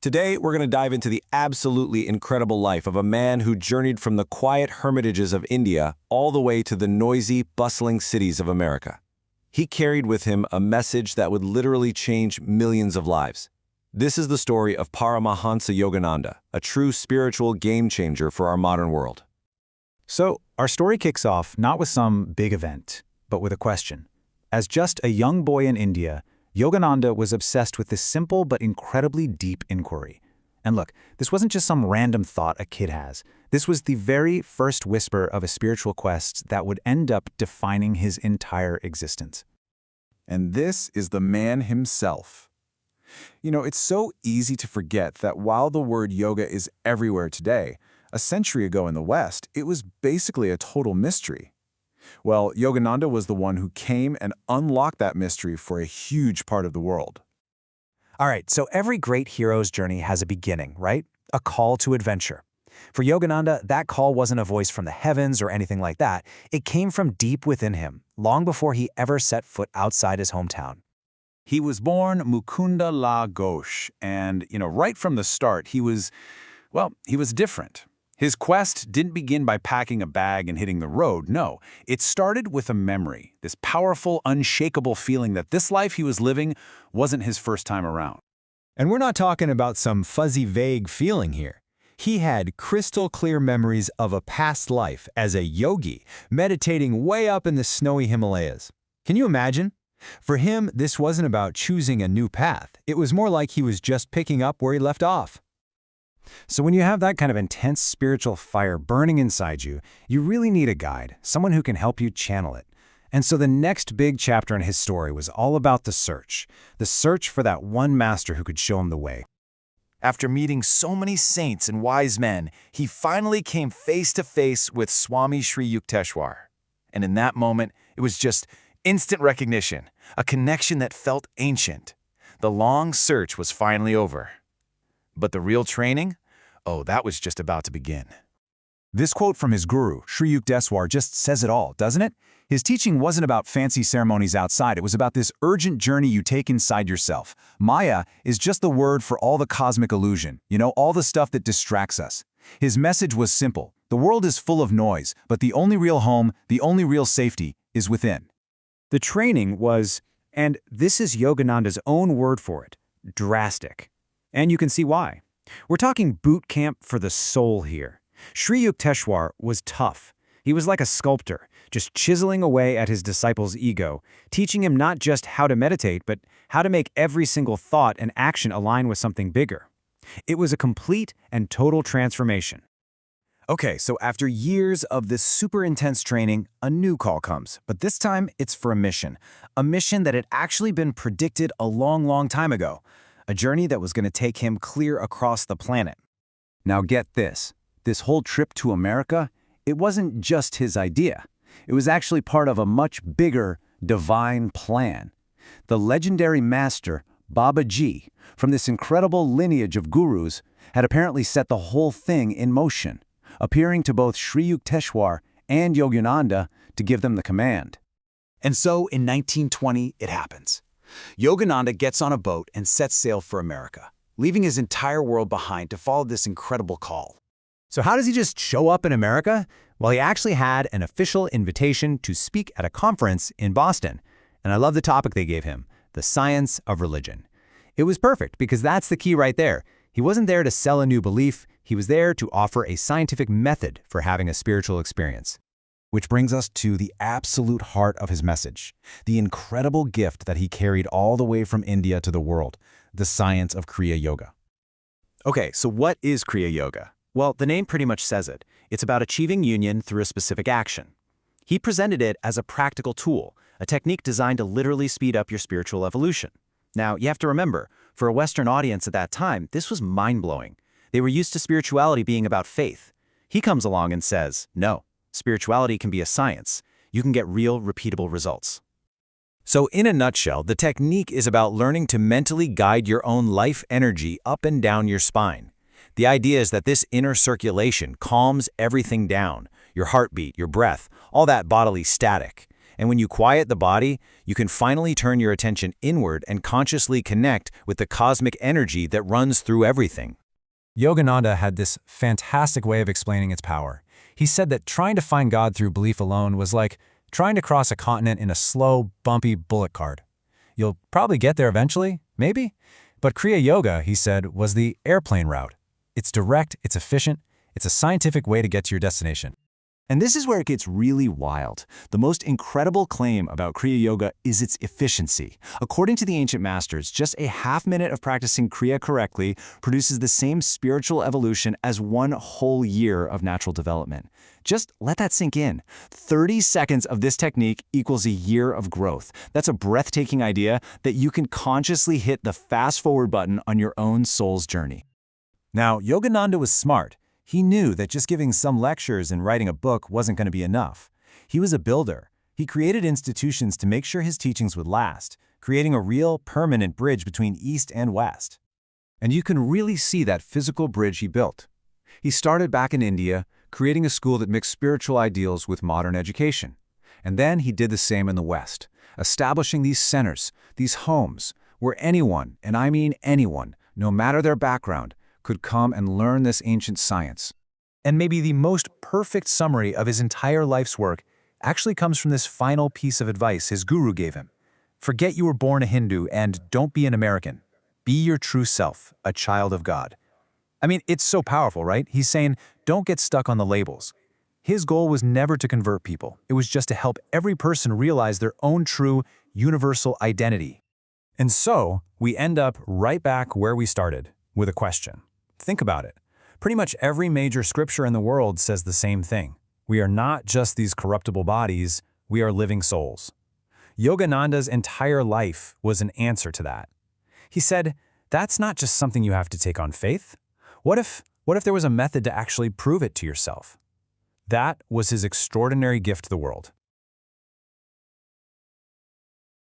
Today, we're going to dive into the absolutely incredible life of a man who journeyed from the quiet hermitages of India all the way to the noisy, bustling cities of America. He carried with him a message that would literally change millions of lives. This is the story of Paramhansa Yogananda, a true spiritual game-changer for our modern world. So, our story kicks off not with some big event, but with a question. As just a young boy in India, Yogananda was obsessed with this simple but incredibly deep inquiry. And look, this wasn't just some random thought a kid has. This was the very first whisper of a spiritual quest that would end up defining his entire existence. And this is the man himself. You know, it's so easy to forget that while the word yoga is everywhere today, a century ago in the West, it was basically a total mystery. Well, Yogananda was the one who came and unlocked that mystery for a huge part of the world. All right, so every great hero's journey has a beginning, right? A call to adventure. For Yogananda, that call wasn't a voice from the heavens or anything like that. It came from deep within him, long before he ever set foot outside his hometown. He was born Mukunda La Ghosh, and, right from the start, he was different. His quest didn't begin by packing a bag and hitting the road, no. It started with a memory, this powerful, unshakable feeling that this life he was living wasn't his first time around. And we're not talking about some fuzzy, vague feeling here. He had crystal-clear memories of a past life as a yogi, meditating way up in the snowy Himalayas. Can you imagine? For him, this wasn't about choosing a new path. It was more like he was just picking up where he left off. So when you have that kind of intense spiritual fire burning inside you, you really need a guide, someone who can help you channel it. And so the next big chapter in his story was all about the search for that one master who could show him the way. After meeting so many saints and wise men, he finally came face to face with Swami Sri Yukteswar. And in that moment, it was just instant recognition, a connection that felt ancient. The long search was finally over. But the real training? Oh, that was just about to begin. This quote from his guru, Sri Yukteswar, just says it all, doesn't it? His teaching wasn't about fancy ceremonies outside. It was about this urgent journey you take inside yourself. Maya is just the word for all the cosmic illusion, all the stuff that distracts us. His message was simple. The world is full of noise, but the only real home, the only real safety, is within. The training was, and this is Yogananda's own word for it, drastic. And you can see why. We're talking boot camp for the soul here. Sri Yukteswar was tough. He was like a sculptor, just chiseling away at his disciple's ego, teaching him not just how to meditate, but how to make every single thought and action align with something bigger. It was a complete and total transformation. Okay, so after years of this super intense training, a new call comes. But this time, it's for a mission that had actually been predicted a long, long time ago. A journey that was going to take him clear across the planet. Now get this. This whole trip to America, it wasn't just his idea. It was actually part of a much bigger, divine plan. The legendary master, Babaji, from this incredible lineage of gurus, had apparently set the whole thing in motion, appearing to both Sri Yukteswar and Yogananda to give them the command. And so, in 1920, it happens. Yogananda gets on a boat and sets sail for America, leaving his entire world behind to follow this incredible call. So how does he just show up in America? Well, he actually had an official invitation to speak at a conference in Boston. And I love the topic they gave him, the science of religion. It was perfect because that's the key right there. He wasn't there to sell a new belief. He was there to offer a scientific method for having a spiritual experience. Which brings us to the absolute heart of his message, the incredible gift that he carried all the way from India to the world, the science of Kriya Yoga. Okay, so what is Kriya Yoga? Well, the name pretty much says it. It's about achieving union through a specific action. He presented it as a practical tool, a technique designed to literally speed up your spiritual evolution. Now, you have to remember, for a Western audience at that time, this was mind-blowing. They were used to spirituality being about faith. He comes along and says, no. Spirituality can be a science. You can get real, repeatable results. So in a nutshell, the technique is about learning to mentally guide your own life energy up and down your spine. The idea is that this inner circulation calms everything down, your heartbeat, your breath, all that bodily static. And when you quiet the body, you can finally turn your attention inward and consciously connect with the cosmic energy that runs through everything. Yogananda had this fantastic way of explaining its power. He said that trying to find God through belief alone was like trying to cross a continent in a slow, bumpy bullock cart. You'll probably get there eventually, maybe? But Kriya Yoga, he said, was the airplane route. It's direct, it's efficient, it's a scientific way to get to your destination. And this is where it gets really wild. The most incredible claim about Kriya Yoga is its efficiency. According to the ancient masters, just a half-minute of practicing Kriya correctly produces the same spiritual evolution as 1 whole year of natural development. Just let that sink in. 30 seconds of this technique equals a year of growth. That's a breathtaking idea that you can consciously hit the fast-forward button on your own soul's journey. Now, Yogananda was smart. He knew that just giving some lectures and writing a book wasn't going to be enough. He was a builder. He created institutions to make sure his teachings would last, creating a real, permanent bridge between East and West. And you can really see that physical bridge he built. He started back in India, creating a school that mixed spiritual ideals with modern education. And then he did the same in the West, establishing these centers, these homes, where anyone, and I mean anyone, no matter their background, could come and learn this ancient science. And maybe the most perfect summary of his entire life's work actually comes from this final piece of advice his guru gave him. Forget you were born a Hindu and don't be an American. Be your true self, a child of God. I mean, it's so powerful, right? He's saying, don't get stuck on the labels. His goal was never to convert people. It was just to help every person realize their own true, universal identity. And so, we end up right back where we started, with a question. Think about it. Pretty much every major scripture in the world says the same thing. We are not just these corruptible bodies, we are living souls. Yogananda's entire life was an answer to that. He said, that's not just something you have to take on faith. What if there was a method to actually prove it to yourself? That was his extraordinary gift to the world.